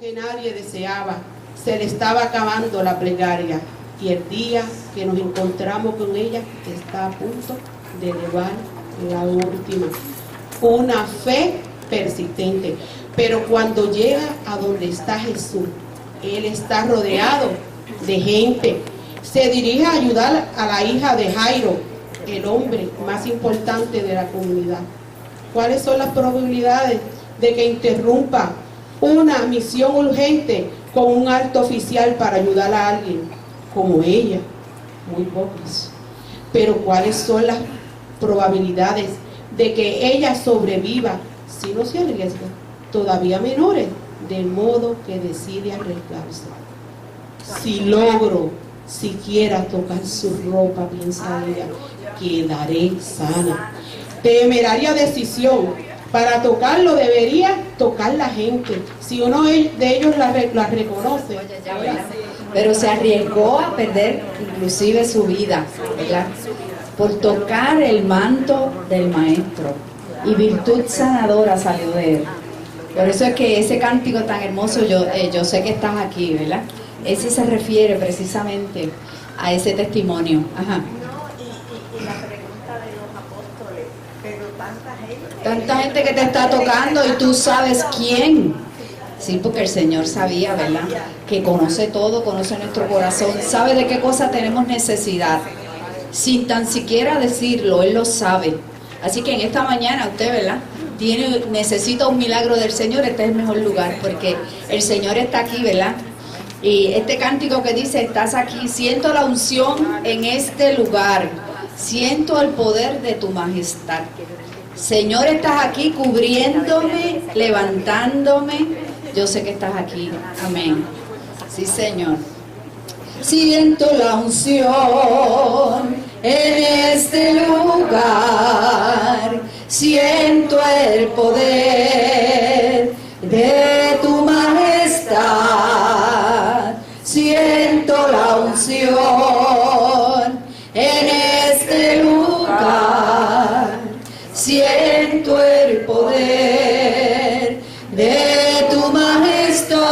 que nadie deseaba. Se le estaba acabando la plegaria y el día que nos encontramos con ella está a punto de elevar la última. Una fe persistente. Pero cuando llega a donde está Jesús, Él está rodeado de gente. Se dirige a ayudar a la hija de Jairo, el hombre más importante de la comunidad. ¿Cuáles son las probabilidades de que interrumpa una misión urgente con un alto oficial para ayudar a alguien como ella? Muy pocas. Pero ¿cuáles son las probabilidades de que ella sobreviva si no se arriesga? Todavía menores, de modo que decide arriesgarse. Si logro siquiera tocar su ropa, piensa ella, quedaré sana. Temeraria decisión. Para tocarlo debería tocar la gente. Si uno de ellos la reconoce. Pero se arriesgó a perder inclusive su vida, ¿verdad? Por tocar el manto del maestro. Y virtud sanadora salió de él. Por eso es que ese cántico tan hermoso, yo sé que estás aquí, ¿verdad? Ese se refiere precisamente a ese testimonio. Ajá. Y la pregunta de los apóstoles, pero tanta gente que te está tocando y tú sabes quién. Sí, porque el Señor sabía, ¿verdad? Que conoce todo, conoce nuestro corazón, sabe de qué cosa tenemos necesidad. Sin tan siquiera decirlo, Él lo sabe. Así que en esta mañana usted, ¿verdad? Necesita un milagro del Señor. Este es el mejor lugar porque el Señor está aquí, ¿verdad? Y este cántico que dice, estás aquí, siento la unción en este lugar, siento el poder de tu majestad. Señor, estás aquí cubriéndome, levantándome. Yo sé que estás aquí. Amén. Sí, Señor. Siento la unción en este lugar, siento el poder de tu majestad, siento la unción en este lugar, siento el poder de tu majestad.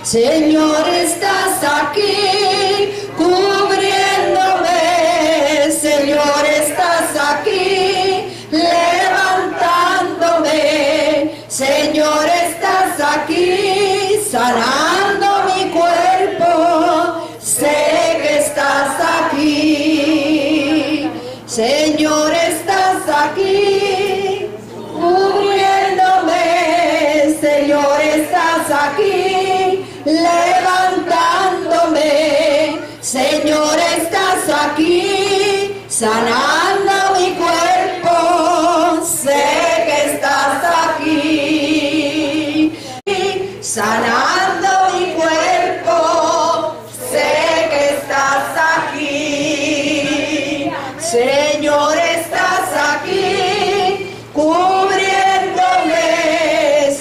Señor, estás aquí cubriéndome, Señor, estás aquí levantándome, Señor, estás aquí sanando mi cuerpo, sé que estás aquí, Señor, estás aquí cubriéndome, Señor, estás aquí levantándome, Señor, estás aquí sanando mi cuerpo, sé que estás aquí sanando mi cuerpo, sé que estás aquí, Señor, estás aquí cubriéndome,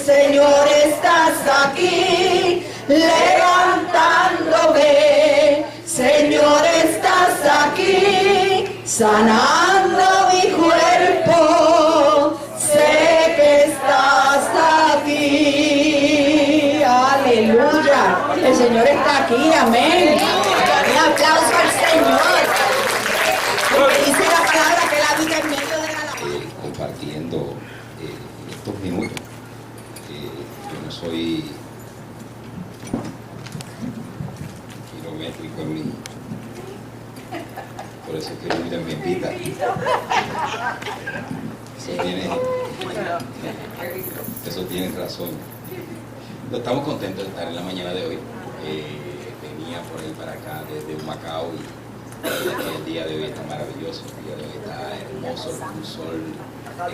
Señor, estás aquí levantándome, Señor, estás aquí sanando mi cuerpo, sé que estás aquí. Aleluya, el Señor está aquí, amén. Un aplauso al Señor, porque dice la palabra que la vida en medio de la compartiendo estos minutos. Yo no soy kilométrico en mí, por eso es que Miriam me invita. Eso tiene razón. Pero estamos contentos de estar en la mañana de hoy. Venía por ahí para acá desde Humacao y el día de hoy está maravilloso, el día de hoy está hermoso, un sol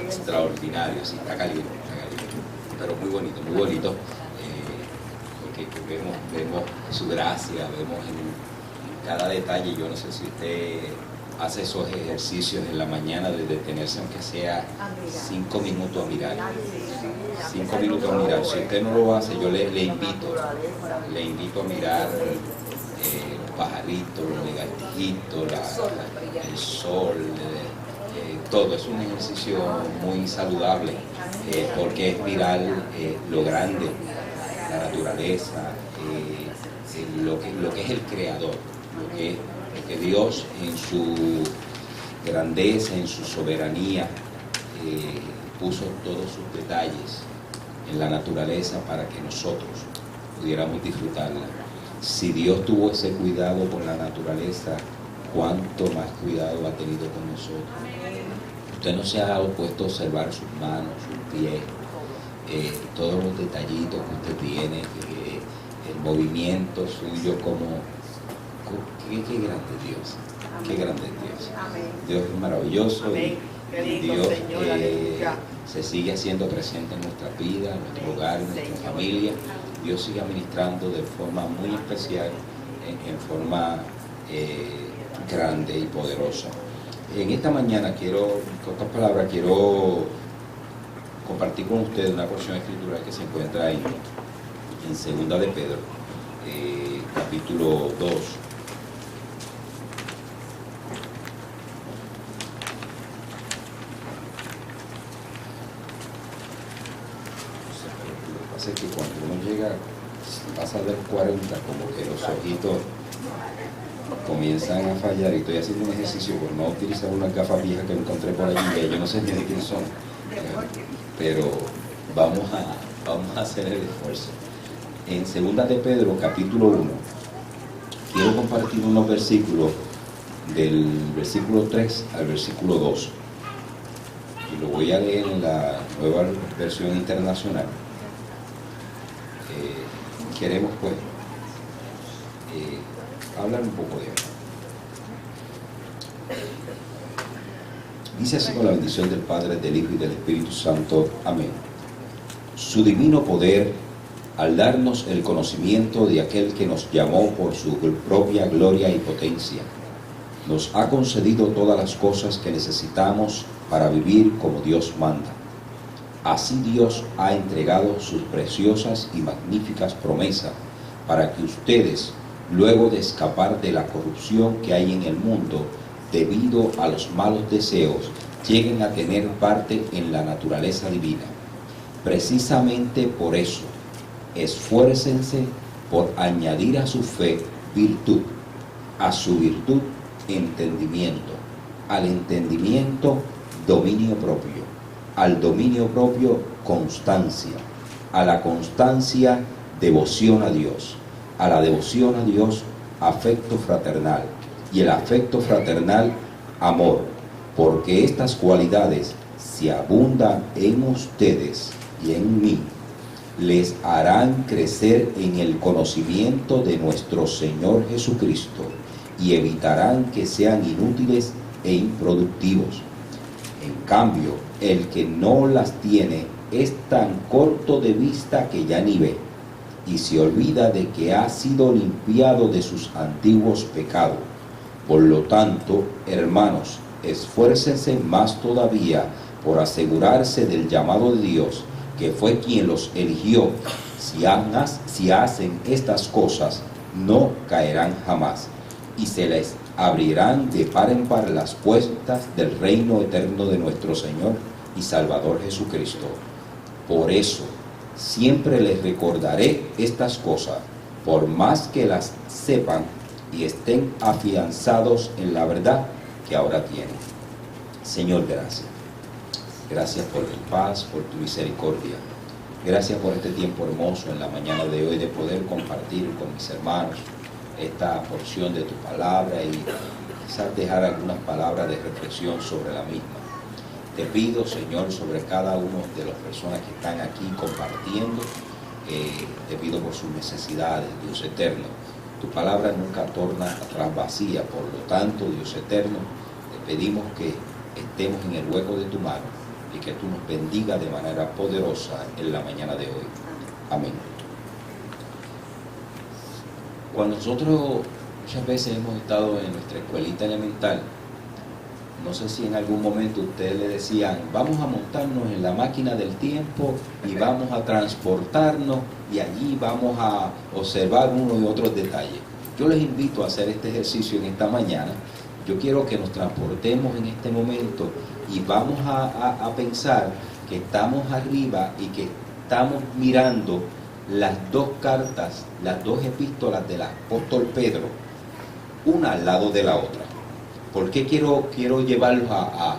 extraordinario, sí, está caliente, pero muy bonito, porque vemos su gracia, vemos en cada detalle. Yo no sé si usted hace esos ejercicios en la mañana de detenerse aunque sea 5 minutos a mirar. 5 minutos a mirar. Si usted no lo hace, yo le invito a mirar los pajaritos, los lagartijitos, el sol, todo. Es un ejercicio muy saludable porque es mirar lo grande la naturaleza, lo que es el creador, lo que Dios en su grandeza, en su soberanía, puso todos sus detalles en la naturaleza para que nosotros pudiéramos disfrutarla. Si Dios tuvo ese cuidado con la naturaleza, ¿cuánto más cuidado ha tenido con nosotros? Usted no se ha puesto a observar sus manos, sus pies, todos los detallitos que usted tiene, el movimiento suyo, qué grande Dios, qué grande Dios. Dios es maravilloso y Dios se sigue haciendo presente en nuestra vida, en nuestro hogar, en nuestra familia. Dios sigue administrando de forma muy especial, en forma grande y poderosa. En esta mañana con estas palabras, quiero compartir con ustedes una porción escritural que se encuentra en 2 de Pedro, capítulo 2. Lo que pasa es que cuando uno llega, pasa del 40, como que los ojitos comienzan a fallar, y estoy haciendo un ejercicio por no utilizar unas gafas viejas que encontré por allí, que yo no sé ni de quién son, pero vamos a hacer el esfuerzo. En 2 de Pedro, capítulo 1, quiero compartir unos versículos del versículo 3 al versículo 2, y lo voy a leer en la Nueva Versión Internacional. Queremos pues hablar un poco de él. Dice así: con la bendición del Padre, del Hijo y del Espíritu Santo. Amén. Su divino poder, al darnos el conocimiento de aquel que nos llamó por su propia gloria y potencia, nos ha concedido todas las cosas que necesitamos para vivir como Dios manda. Así Dios ha entregado sus preciosas y magníficas promesas para que ustedes, luego de escapar de la corrupción que hay en el mundo debido a los malos deseos, lleguen a tener parte en la naturaleza divina. Precisamente por eso, esfuércense por añadir a su fe virtud, a su virtud entendimiento, al entendimiento dominio propio, al dominio propio constancia, a la constancia devoción a Dios, a la devoción a Dios afecto fraternal, y el afecto fraternal amor, porque estas cualidades, si abundan en ustedes y en mí, les harán crecer en el conocimiento de nuestro Señor Jesucristo y evitarán que sean inútiles e improductivos. En cambio, el que no las tiene es tan corto de vista que ya ni ve, y se olvida de que ha sido limpiado de sus antiguos pecados. Por lo tanto, hermanos, esfuércense más todavía por asegurarse del llamado de Dios, que fue quien los eligió. Si hacen estas cosas, no caerán jamás, y se les abrirán de par en par las puertas del reino eterno de nuestro Señor y Salvador Jesucristo. Por eso, siempre les recordaré estas cosas, por más que las sepan y estén afianzados en la verdad que ahora tienen. Señor, gracias. Gracias por tu paz, por tu misericordia. Gracias por este tiempo hermoso en la mañana de hoy de poder compartir con mis hermanos esta porción de tu palabra y quizás dejar algunas palabras de reflexión sobre la misma. Te pido, Señor, sobre cada una de las personas que están aquí compartiendo, te pido por sus necesidades, Dios eterno. Tu palabra nunca torna atrás vacía, por lo tanto, Dios eterno, te pedimos que estemos en el hueco de tu mano y que tú nos bendigas de manera poderosa en la mañana de hoy. Amén. Cuando nosotros muchas veces hemos estado en nuestra escuelita elemental, no sé si en algún momento ustedes le decían, vamos a montarnos en la máquina del tiempo y vamos a transportarnos y allí vamos a observar unos y otros detalles. Yo les invito a hacer este ejercicio en esta mañana. Yo quiero que nos transportemos en este momento y vamos a pensar que estamos arriba y que estamos mirando las dos cartas, las dos epístolas del apóstol Pedro, una al lado de la otra. ¿Por qué quiero llevarlos a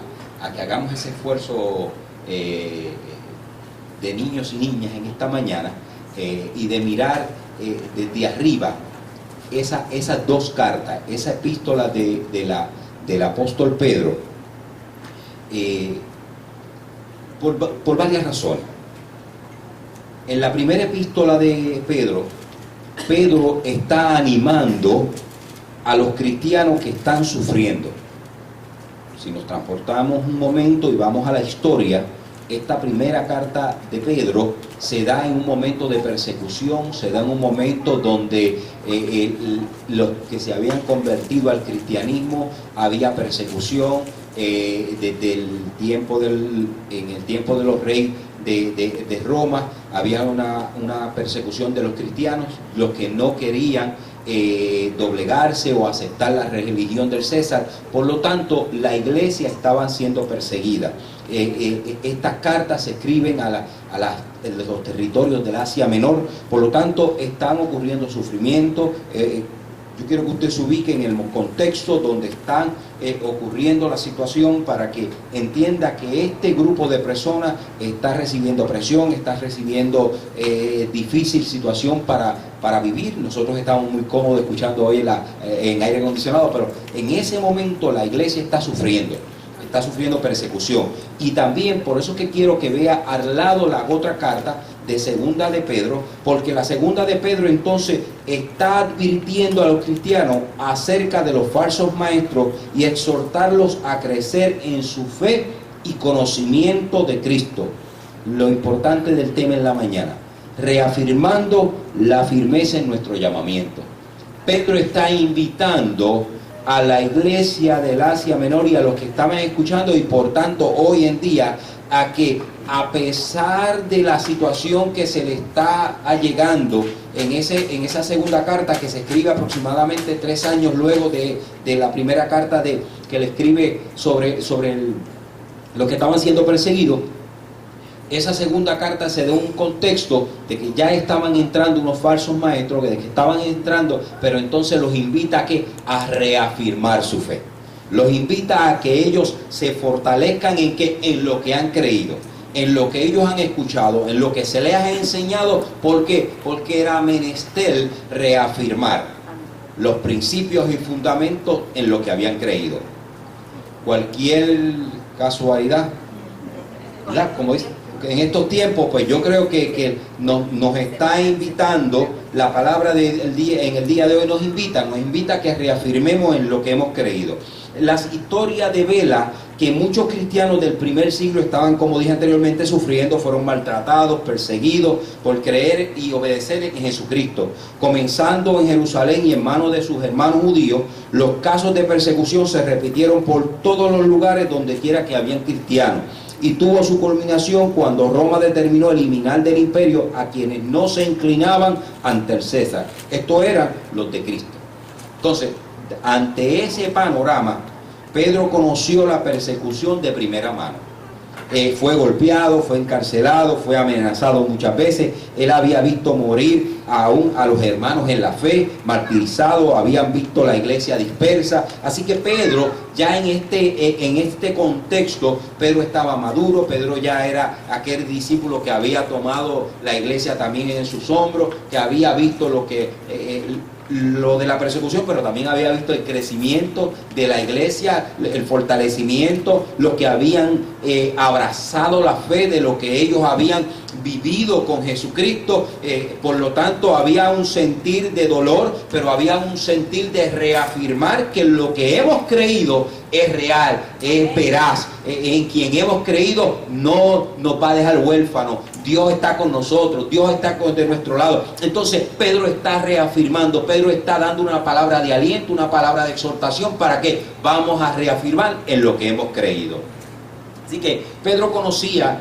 que hagamos ese esfuerzo de niños y niñas en esta mañana y de mirar desde arriba esas dos cartas, esa epístola del apóstol Pedro, por varias razones? En la primera epístola de Pedro, Pedro está animando a los cristianos que están sufriendo. Si nos transportamos un momento y vamos a la historia, esta primera carta de Pedro se da en un momento de persecución, se da en un momento donde los que se habían convertido al cristianismo había persecución desde el tiempo en el tiempo de los reyes de Roma. Había una persecución de los cristianos, los que no querían doblegarse o aceptar la religión del César. Por lo tanto, la iglesia estaba siendo perseguida. Estas cartas se escriben a los territorios del Asia Menor, por lo tanto están ocurriendo sufrimientos. Yo quiero que usted se ubique en el contexto donde están ocurriendo la situación, para que entienda que este grupo de personas está recibiendo presión, está recibiendo difícil situación para vivir. Nosotros estamos muy cómodos escuchando hoy en aire acondicionado, pero en ese momento la iglesia está sufriendo persecución. Y también por eso que quiero que vea al lado la otra carta de segunda de Pedro, porque la segunda de Pedro entonces está advirtiendo a los cristianos acerca de los falsos maestros y exhortarlos a crecer en su fe y conocimiento de Cristo. Lo importante del tema en la mañana, reafirmando la firmeza en nuestro llamamiento. Pedro está invitando a la iglesia del Asia Menor y a los que estaban escuchando, y por tanto hoy en día, a que a pesar de la situación que se le está allegando en esa segunda carta, que se escribe aproximadamente 3 años luego de la primera carta que le escribe sobre los que estaban siendo perseguidos, esa segunda carta se da un contexto de que ya estaban entrando unos falsos maestros, de que estaban entrando, pero entonces los invita a reafirmar su fe. Los invita a que ellos se fortalezcan en lo que han creído, en lo que ellos han escuchado, en lo que se les ha enseñado. ¿Por qué? Porque era menester reafirmar los principios y fundamentos en lo que habían creído. Cualquier casualidad, ¿verdad? Como dice, en estos tiempos, pues yo creo que nos está invitando la palabra en el día de hoy, nos invita a que reafirmemos en lo que hemos creído. Las historias de vela que muchos cristianos del primer siglo estaban, como dije anteriormente, sufriendo, fueron maltratados, perseguidos por creer y obedecer en Jesucristo. Comenzando en Jerusalén y en manos de sus hermanos judíos, los casos de persecución se repitieron por todos los lugares donde quiera que habían cristianos. Y tuvo su culminación cuando Roma determinó eliminar del imperio a quienes no se inclinaban ante el César. Estos eran los de Cristo. Entonces, ante ese panorama, Pedro conoció la persecución de primera mano. Fue golpeado, fue encarcelado, fue amenazado muchas veces. Él había visto morir aún a los hermanos en la fe, martirizados, habían visto la iglesia dispersa. Así que Pedro, ya en este contexto, Pedro estaba maduro. Pedro ya era aquel discípulo que había tomado la iglesia también en sus hombros, que había visto lo de la persecución, pero también había visto el crecimiento de la iglesia, el fortalecimiento, los que habían abrazado la fe de lo que ellos habían vivido con Jesucristo. Por lo tanto, había un sentir de dolor, pero había un sentir de reafirmar que lo que hemos creído es real, es veraz. En quien hemos creído no nos va a dejar huérfanos. Dios está con nosotros, Dios está de nuestro lado. Entonces Pedro está reafirmando, Pedro está dando una palabra de aliento, una palabra de exhortación, para que vamos a reafirmar en lo que hemos creído. Así que Pedro conocía,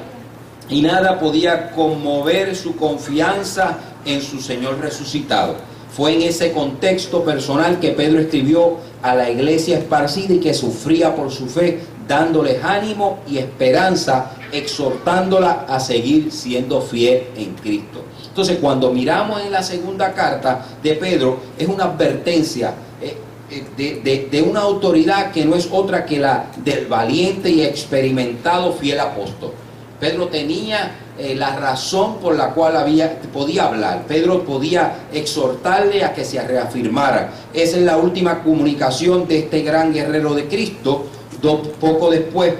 y nada podía conmover su confianza en su Señor resucitado. Fue en ese contexto personal que Pedro escribió a la iglesia esparcida y que sufría por su fe, dándoles ánimo y esperanza, exhortándola a seguir siendo fiel en Cristo. Entonces, cuando miramos en la segunda carta de Pedro, es una advertencia de una autoridad que no es otra que la del valiente y experimentado fiel apóstol. Pedro tenía la razón por la cual podía hablar. Pedro podía exhortarle a que se reafirmara. Esa es la última comunicación de este gran guerrero de Cristo. Poco después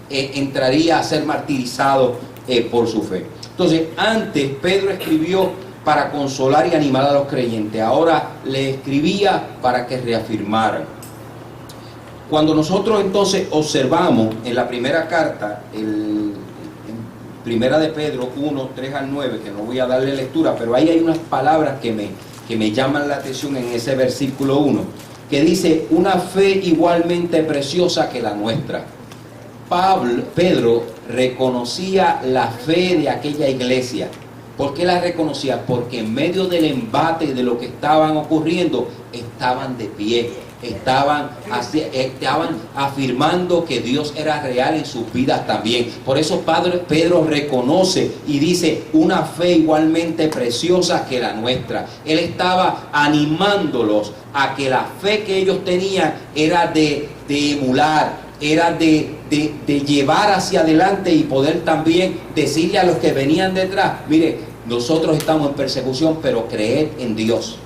entraría a ser martirizado por su fe. Entonces, antes Pedro escribió para consolar y animar a los creyentes. Ahora le escribía para que reafirmaran. Cuando nosotros entonces observamos en la primera carta, Primera de Pedro 1, 3 al 9, que no voy a darle lectura, pero ahí hay unas palabras que me llaman la atención en ese versículo 1, que dice, una fe igualmente preciosa que la nuestra. Pedro reconocía la fe de aquella iglesia. ¿Por qué la reconocía? Porque en medio del embate de lo que estaban ocurriendo, estaban de pie. Estaban afirmando que Dios era real en sus vidas también. Por eso Pedro reconoce y dice, una fe igualmente preciosa que la nuestra. Él estaba animándolos a que la fe que ellos tenían era de emular, era de llevar hacia adelante y poder también decirle a los que venían detrás, mire, nosotros estamos en persecución, pero creed en Dios.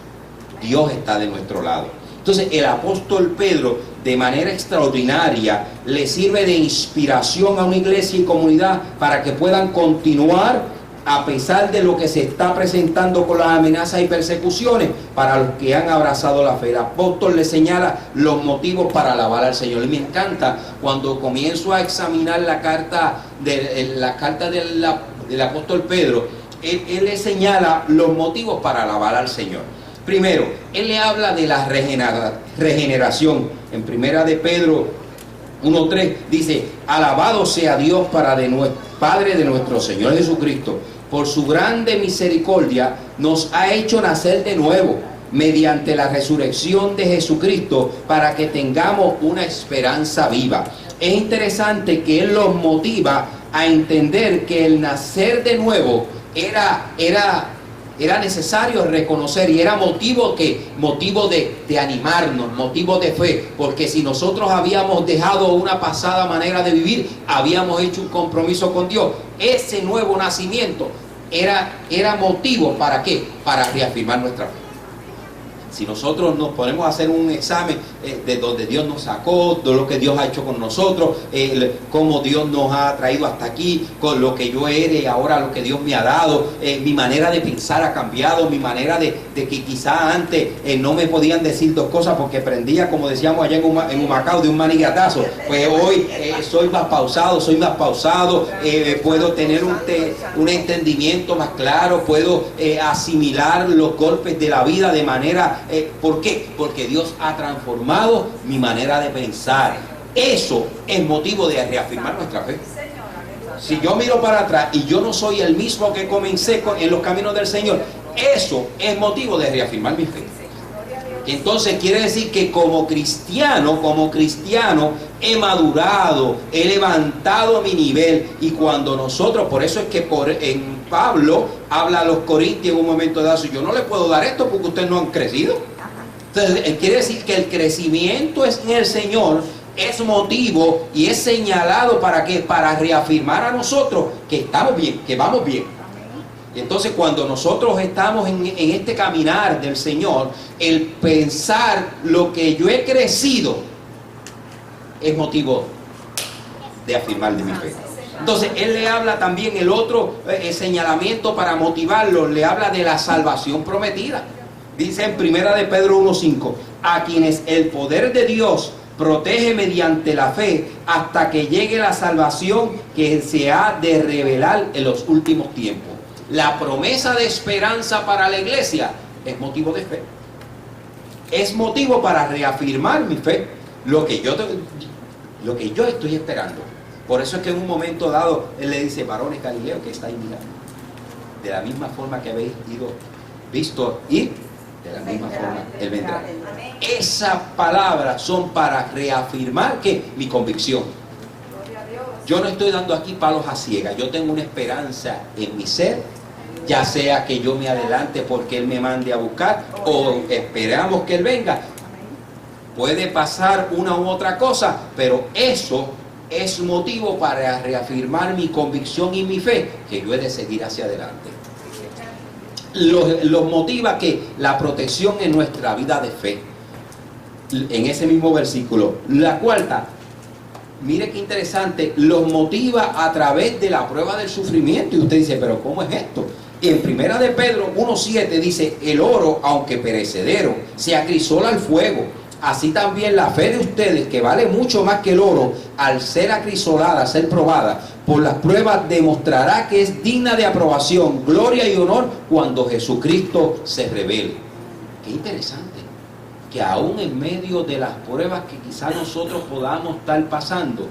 Dios está de nuestro lado. Entonces el apóstol Pedro, de manera extraordinaria, le sirve de inspiración a una iglesia y comunidad para que puedan continuar a pesar de lo que se está presentando con las amenazas y persecuciones para los que han abrazado la fe. El apóstol le señala los motivos para alabar al Señor. Y me encanta cuando comienzo a examinar la carta del apóstol Pedro, él le señala los motivos para alabar al Señor. Primero, él le habla de la regeneración. En Primera de Pedro 1:3 dice, alabado sea Dios Padre de nuestro Señor Jesucristo, por su grande misericordia nos ha hecho nacer de nuevo mediante la resurrección de Jesucristo para que tengamos una esperanza viva. Es interesante que él los motiva a entender que el nacer de nuevo era necesario reconocer y era motivo de animarnos, motivo de fe, porque si nosotros habíamos dejado una pasada manera de vivir, habíamos hecho un compromiso con Dios, ese nuevo nacimiento era motivo ¿para qué? Para reafirmar nuestra fe. Si nosotros nos ponemos a hacer un examen de donde Dios nos sacó, de lo que Dios ha hecho con nosotros, cómo Dios nos ha traído hasta aquí, con lo que yo era y ahora lo que Dios me ha dado, mi manera de pensar ha cambiado, mi manera de que quizá antes no me podían decir dos cosas porque prendía, como decíamos allá en Humacao, de un maniguetazo. Pues hoy soy más pausado, puedo tener un entendimiento más claro, puedo asimilar los golpes de la vida de manera... ¿Por qué? Porque Dios ha transformado mi manera de pensar. Eso es motivo de reafirmar nuestra fe. Si yo miro para atrás y yo no soy el mismo que comencé en los caminos del Señor, eso es motivo de reafirmar mi fe. Entonces quiere decir que como cristiano he madurado, he levantado mi nivel. Y cuando nosotros, por eso es que en Pablo habla a los corintios en un momento dado, yo no le puedo dar esto porque ustedes no han crecido. Entonces quiere decir que el crecimiento en el Señor es motivo y es señalado ¿para qué? Para reafirmar a nosotros que estamos bien, que vamos bien. Entonces cuando nosotros estamos en este caminar del Señor, el pensar lo que yo he crecido es motivo de afirmar de mi fe. Entonces él le habla también el otro señalamiento para motivarlo, le habla de la salvación prometida. Dice en Primera de Pedro 1:5, a quienes el poder de Dios protege mediante la fe hasta que llegue la salvación que se ha de revelar en los últimos tiempos. La promesa de esperanza para la iglesia es motivo de fe. Es motivo para reafirmar mi fe, lo que yo estoy esperando. Por eso es que en un momento dado él le dice, varones Galileo que estáis mirando, de la misma forma que habéis visto ir, de la misma forma él vendrá. Esas palabras son para reafirmar que mi convicción. Yo no estoy dando aquí palos a ciegas, yo tengo una esperanza en mi ser ya sea que yo me adelante porque Él me mande a buscar o esperamos que Él venga. Puede pasar una u otra cosa, pero eso es motivo para reafirmar mi convicción y mi fe, que yo he de seguir hacia adelante. Los motiva que la protección en nuestra vida de fe, en ese mismo versículo. La cuarta, mire qué interesante, los motiva a través de la prueba del sufrimiento. Y usted dice, pero ¿cómo es esto? Y en primera de Pedro 1:7 dice, el oro, aunque perecedero, se acrisola al fuego. Así también la fe de ustedes, que vale mucho más que el oro, al ser acrisolada, ser probada por las pruebas, demostrará que es digna de aprobación, gloria y honor cuando Jesucristo se revele. Qué interesante, que aún en medio de las pruebas que quizás nosotros podamos estar pasando,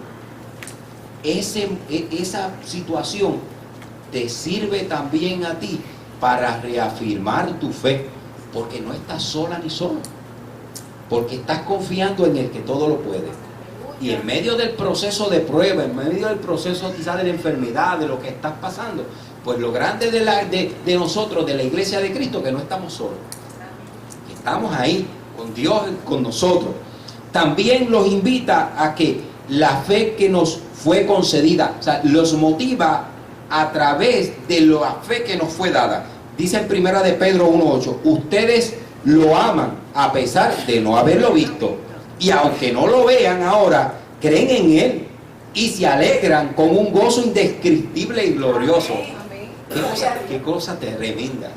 esa situación te sirve también a ti para reafirmar tu fe, porque no estás sola ni solo, porque estás confiando en el que todo lo puede. Y en medio del proceso de prueba, en medio del proceso quizás de la enfermedad, de lo que estás pasando, pues lo grande de nosotros, de la iglesia de Cristo, que no estamos solos, estamos ahí con Dios, con nosotros. También los invita a que la fe que nos fue concedida, o sea, los motiva a través de la fe que nos fue dada. Dice en primera de Pedro 1:8, ustedes lo aman a pesar de no haberlo visto, y aunque no lo vean ahora, creen en Él y se alegran con un gozo indescriptible y glorioso. Qué cosa tremenda,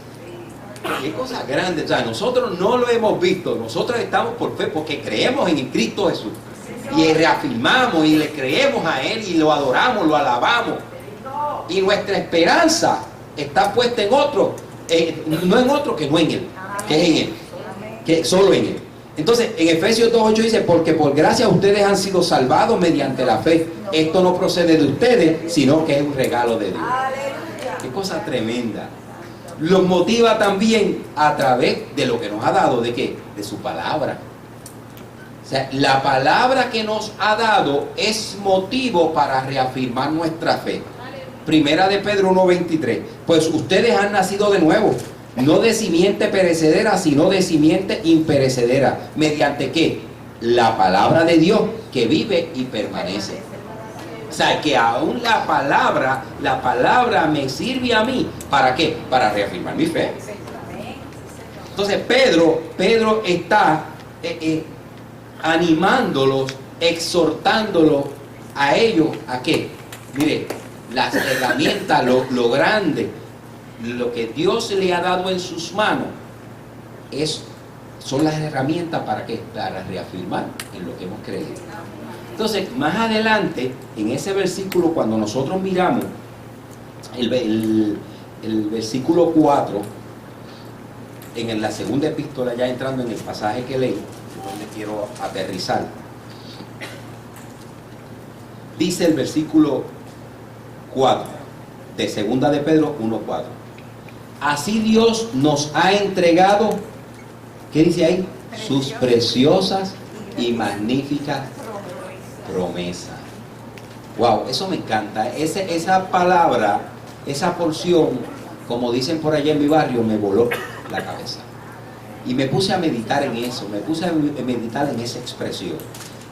qué cosa grande. O sea, nosotros no lo hemos visto, nosotros estamos por fe porque creemos en el Cristo Jesús y reafirmamos y le creemos a Él y lo adoramos, lo alabamos, y nuestra esperanza está puesta en otro, no en otro que no en Él, que es en Él, que solo en Él. Entonces en Efesios 2:8 dice, porque por gracia ustedes han sido salvados mediante la fe. Esto no procede de ustedes, sino que es un regalo de Dios. Qué cosa tremenda. Los motiva también a través de lo que nos ha dado. ¿De qué? De su palabra. O sea, la palabra que nos ha dado es motivo para reafirmar nuestra fe. Primera de Pedro 1:23, pues ustedes han nacido de nuevo, no de simiente perecedera, sino de simiente imperecedera. ¿Mediante qué? La palabra de Dios, que vive y permanece. O sea, que aún la palabra me sirve a mí. ¿Para qué? Para reafirmar mi fe. Entonces Pedro está animándolos, exhortándolos a ellos, ¿a qué? Mire, las herramientas, lo grande, lo que Dios le ha dado en sus manos, son las herramientas para ¿qué? Para reafirmar en lo que hemos creído. Entonces, más adelante, en ese versículo, cuando nosotros miramos el versículo 4, en la segunda epístola, ya entrando en el pasaje que leí, donde quiero aterrizar, dice el versículo 4 de segunda de Pedro 1:4. Así Dios nos ha entregado, ¿qué dice ahí? Sus preciosas y magníficas promesas. Wow, eso me encanta. Esa palabra, esa porción, como dicen por allá en mi barrio, me voló la cabeza. Y me puse a meditar en eso, me puse a meditar en esa expresión.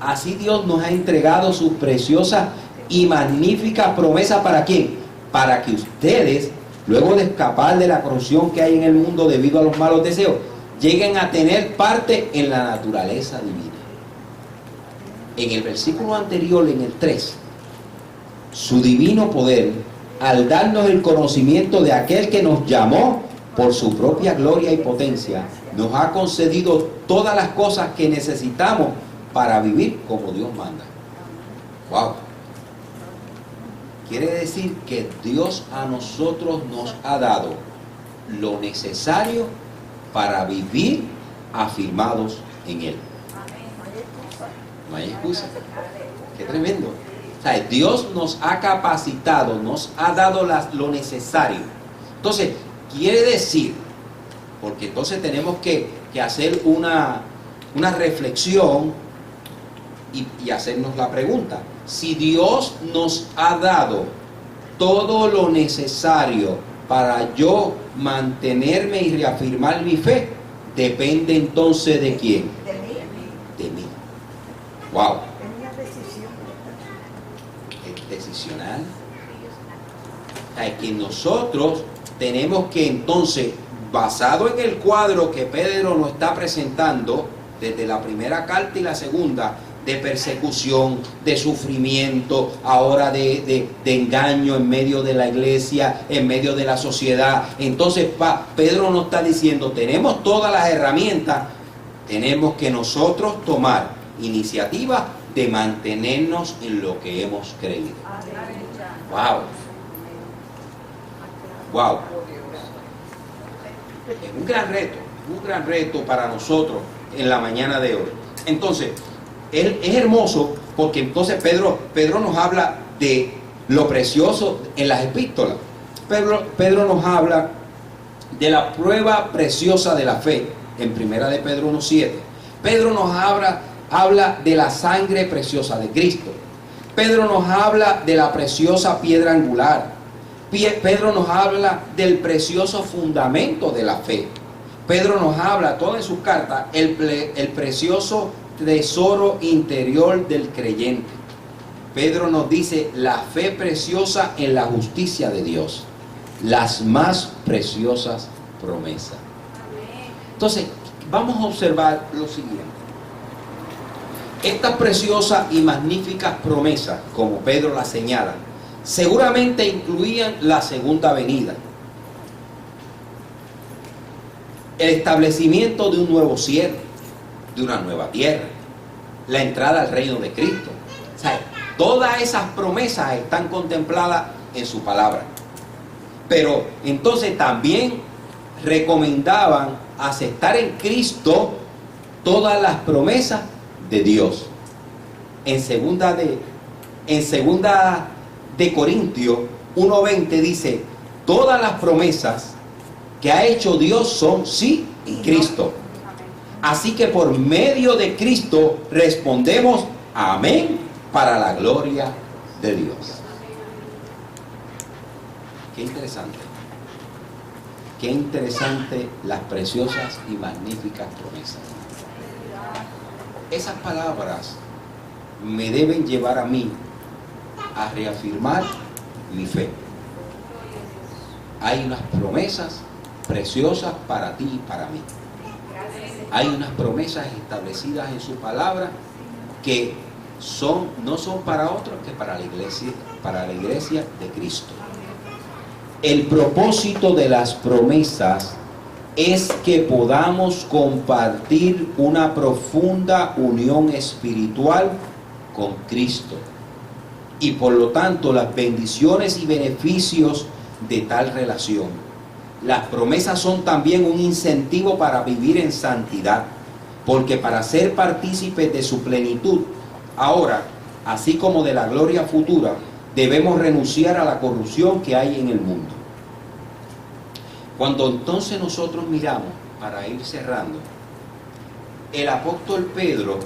Así Dios nos ha entregado sus preciosas y magníficas promesas. ¿Para quién? Para que ustedes, luego de escapar de la corrupción que hay en el mundo debido a los malos deseos, lleguen a tener parte en la naturaleza divina. En el versículo anterior, en el 3, su divino poder, al darnos el conocimiento de aquel que nos llamó por su propia gloria y potencia, nos ha concedido todas las cosas que necesitamos para vivir como Dios manda. Wow. Quiere decir que Dios a nosotros nos ha dado lo necesario para vivir afirmados en Él. No hay excusa. Qué tremendo. O sea, Dios nos ha capacitado, nos ha dado lo necesario. Entonces, quiere decir, porque entonces tenemos que hacer una reflexión y hacernos la pregunta: si Dios nos ha dado todo lo necesario para yo mantenerme y reafirmar mi fe, depende entonces de quién. De mí. Wow. Es decisional. Es que nosotros tenemos que entonces, basado en el cuadro que Pedro nos está presentando, desde la primera carta y la segunda, de persecución, de sufrimiento, ahora de engaño en medio de la iglesia, en medio de la sociedad. Entonces Pedro nos está diciendo, tenemos todas las herramientas, tenemos que nosotros tomar iniciativa de mantenernos en lo que hemos creído. Wow. Wow. Es un gran reto para nosotros en la mañana de hoy. Entonces, es hermoso porque entonces Pedro nos habla de lo precioso en las epístolas. Pedro nos habla de la prueba preciosa de la fe en primera de Pedro 1:7. Pedro nos habla de la sangre preciosa de Cristo. Pedro nos habla de la preciosa piedra angular. Pedro nos habla del precioso fundamento de la fe. Pedro nos habla, toda en sus cartas, el precioso tesoro interior del creyente. Pedro nos dice la fe preciosa en la justicia de Dios, las más preciosas promesas. Entonces, vamos a observar lo siguiente. Estas preciosas y magníficas promesas, como Pedro las señala, seguramente incluían la segunda venida, el establecimiento de un nuevo cielo, de una nueva tierra, la entrada al reino de Cristo. O sea, todas esas promesas están contempladas en su palabra. Pero entonces también recomendaban aceptar en Cristo todas las promesas de Dios. En segunda de Corintios 1:20 dice, todas las promesas que ha hecho Dios son sí en Cristo. Así que por medio de Cristo respondemos amén para la gloria de Dios. Qué interesante. Qué interesante las preciosas y magníficas promesas. Esas palabras me deben llevar a mí a reafirmar mi fe. Hay unas promesas preciosas para ti y para mí. Hay unas promesas establecidas en su palabra que no son para otros que para la iglesia de Cristo. El propósito de las promesas es que podamos compartir una profunda unión espiritual con Cristo y por lo tanto las bendiciones y beneficios de tal relación. Las promesas son también un incentivo para vivir en santidad, porque para ser partícipes de su plenitud, ahora, así como de la gloria futura, debemos renunciar a la corrupción que hay en el mundo. Cuando entonces nosotros miramos, para ir cerrando, el apóstol Pedro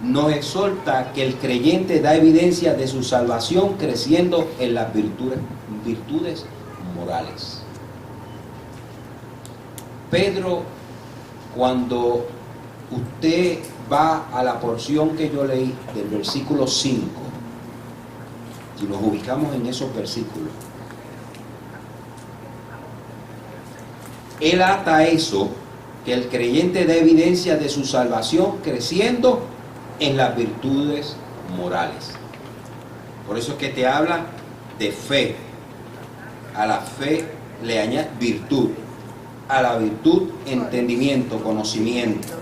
nos exhorta que el creyente da evidencia de su salvación creciendo en las virtudes morales. Pedro, cuando usted va a la porción que yo leí del versículo 5, si nos ubicamos en esos versículos, él ata eso, que el creyente da evidencia de su salvación creciendo en las virtudes morales. Por eso es que te habla de fe. A la fe le añade virtud. A la virtud, entendimiento, conocimiento,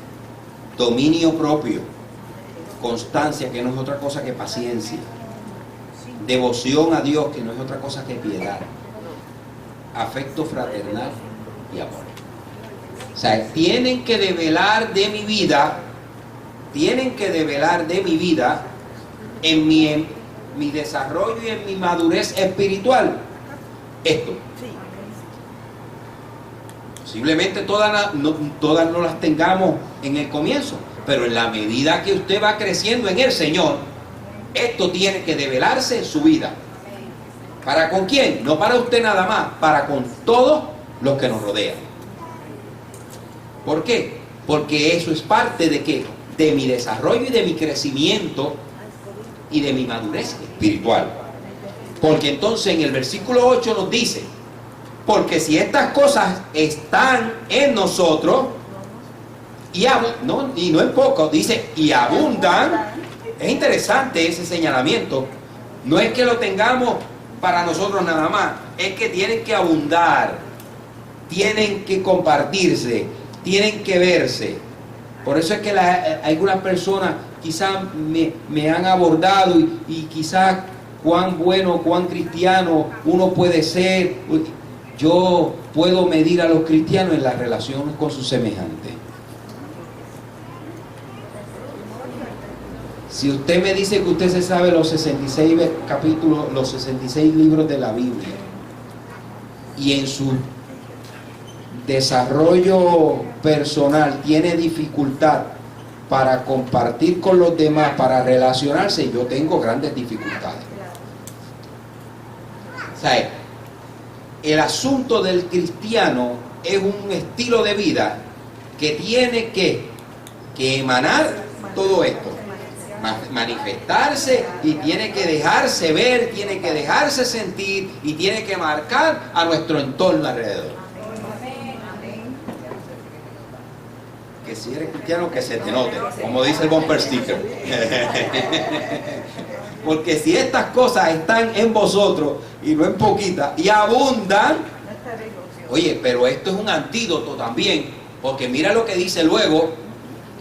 dominio propio, constancia, que no es otra cosa que paciencia, devoción a Dios, que no es otra cosa que piedad, afecto fraternal y amor. O sea, tienen que develar de mi vida en mi desarrollo y en mi madurez espiritual esto. Posiblemente todas no las tengamos en el comienzo, pero en la medida que usted va creciendo en el Señor, esto tiene que develarse en su vida. ¿Para con quién? No para usted nada más, para con todos los que nos rodean. ¿Por qué? Porque eso es parte de ¿qué? De mi desarrollo y de mi crecimiento y de mi madurez espiritual. Porque entonces en el versículo 8 nos dice, porque si estas cosas están en nosotros, y no en poco, dice, y abundan. Es interesante ese señalamiento. No es que lo tengamos para nosotros nada más, es que tienen que abundar, tienen que compartirse, tienen que verse. Por eso es que algunas personas quizás me han abordado y quizás cuán bueno, cuán cristiano uno puede ser. Yo puedo medir a los cristianos en las relaciones con sus semejantes. Si usted me dice que usted se sabe los 66 capítulos, los 66 libros de la Biblia, y en su desarrollo personal tiene dificultad para compartir con los demás, para relacionarse, yo tengo grandes dificultades. O sea, el asunto del cristiano es un estilo de vida que tiene que emanar todo esto, manifestarse, y tiene que dejarse ver, tiene que dejarse sentir, y tiene que marcar a nuestro entorno alrededor. Que si eres cristiano, que se te note, como dice el bumper sticker. Porque si estas cosas están en vosotros y no en poquitas y abundan, oye, pero esto es un antídoto también, porque mira lo que dice luego: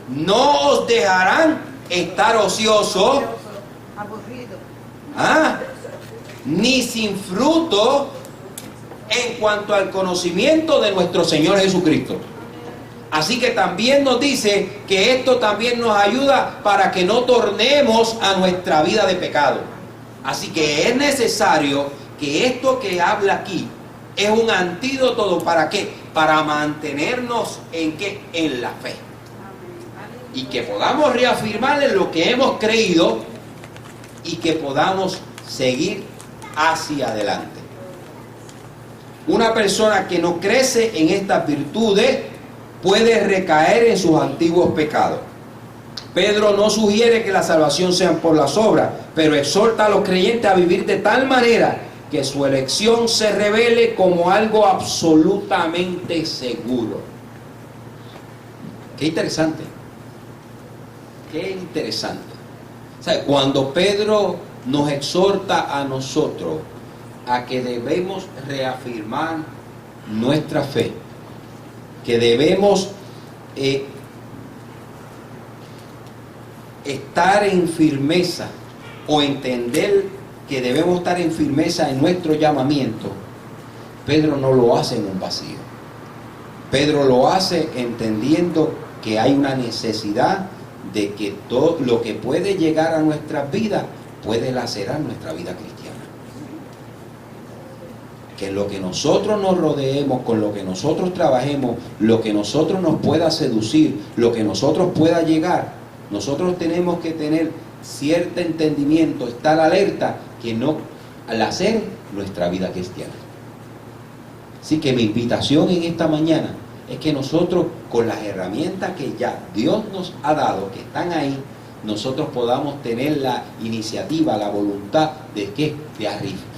no os dejarán estar ociosos, ni sin fruto en cuanto al conocimiento de nuestro Señor Jesucristo. Así que también nos dice que esto también nos ayuda para que no tornemos a nuestra vida de pecado. Así que es necesario que esto que habla aquí es un antídoto. ¿Para qué? Para mantenernos en ¿qué? En la fe. Y que podamos reafirmar en lo que hemos creído y que podamos seguir hacia adelante. Una persona que no crece en estas virtudes puede recaer en sus antiguos pecados. Pedro no sugiere que la salvación sea por las obras, pero exhorta a los creyentes a vivir de tal manera que su elección se revele como algo absolutamente seguro. Qué interesante. Qué interesante. O sea, cuando Pedro nos exhorta a nosotros a que debemos reafirmar nuestra fe, que debemos estar en firmeza, o entender que debemos estar en firmeza en nuestro llamamiento, Pedro no lo hace en un vacío. Pedro lo hace entendiendo que hay una necesidad de que todo lo que puede llegar a nuestras vidas puede lacerar nuestra vida cristiana. Que lo que nosotros nos rodeemos, con lo que nosotros trabajemos, lo que nosotros nos pueda seducir, lo que nosotros pueda llegar, nosotros tenemos que tener cierto entendimiento, estar alerta, que no lacere nuestra vida cristiana. Así que mi invitación en esta mañana es que nosotros, con las herramientas que ya Dios nos ha dado, que están ahí, nosotros podamos tener la iniciativa, la voluntad de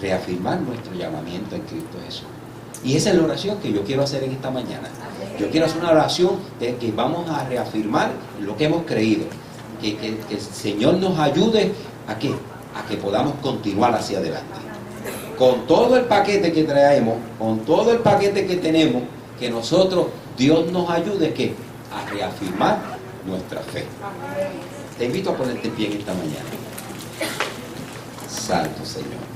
reafirmar nuestro llamamiento en Cristo Jesús. Y esa es la oración que yo quiero hacer en esta mañana. Yo quiero hacer una oración de que vamos a reafirmar lo que hemos creído. Que el Señor nos ayude a que podamos continuar hacia adelante. Con todo el paquete que traemos, con todo el paquete que tenemos, que nosotros, Dios nos ayude a reafirmar nuestra fe. Te invito a ponerte en pie en esta mañana. Santo Señor.